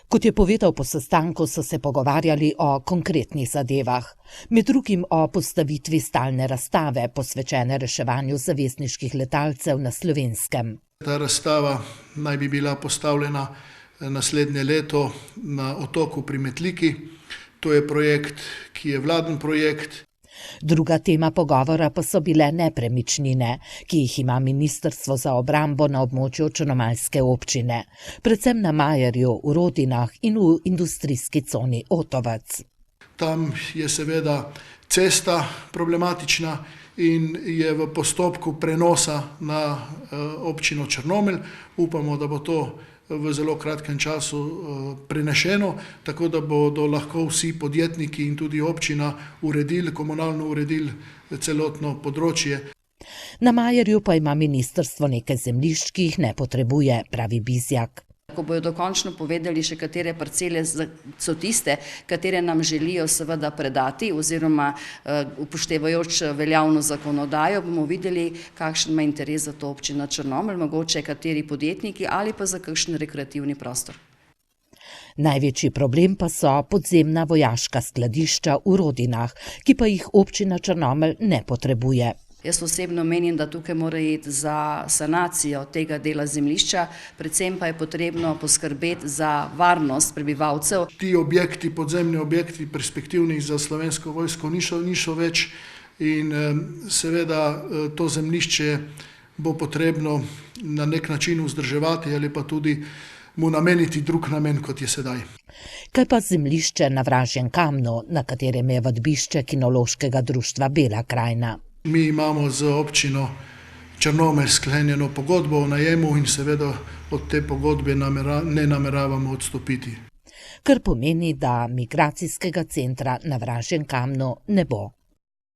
Kot je povedal po sestanku, so se pogovarjali o konkretnih zadevah, med drugim o postavitvi stalne razstave, posvečene reševanju zavezniških letalcev na Slovenskem. Ta razstava naj bi bila postavljena naslednje leto na otoku pri Metliki. To je projekt, ki je vladen projekt. Druga tema pogovora pa so bile nepremičnine, ki jih ima Ministrstvo za obrambo na območju črnomaljske občine, predvsem na Majerju, v Rodinah in v industrijski coni Otovec. Tam je seveda cesta problematična in je v postopku prenosa na občino Črnomelj. Upamo, da bo to v zelo kratkem času prenešeno, tako da bodo lahko vsi podjetniki in tudi občina komunalno uredili celotno področje. Na Majerju pa ima ministrstvo nekaj zemljišč, ki jih ne potrebuje, pravi Bizjak. Ko bodo dokončno povedali še, katere parcele so tiste, katere nam želijo seveda predati oziroma upoštevajoč veljavno zakonodajo, bomo videli, kakšen ima interes za to občina Črnomelj, mogoče kateri podjetniki ali pa za kakšen rekreativni prostor. Največji problem pa so podzemna vojaška skladišča v Rodinah, ki pa jih občina Črnomelj ne potrebuje. Jaz osebno menim, da tukaj mora iti za sanacijo tega dela zemljišča, predvsem pa je potrebno poskrbeti za varnost prebivalcev. Ti objekti, podzemni objekti, perspektivni za Slovensko vojsko niso več in seveda to zemljišče bo potrebno na nek način vzdrževati ali pa tudi mu nameniti drug namen, kot je sedaj. Kaj pa zemljišče na Vražjem Kamnu, na katerem je vadbišče Kinološkega društva Bela krajina? Mi imamo z občino Črnomelj sklenjeno pogodbo o najemu in seveda od te pogodbe ne nameravamo odstopiti. Kar pomeni, da migracijskega centra na Vražjem Kamnu ne bo.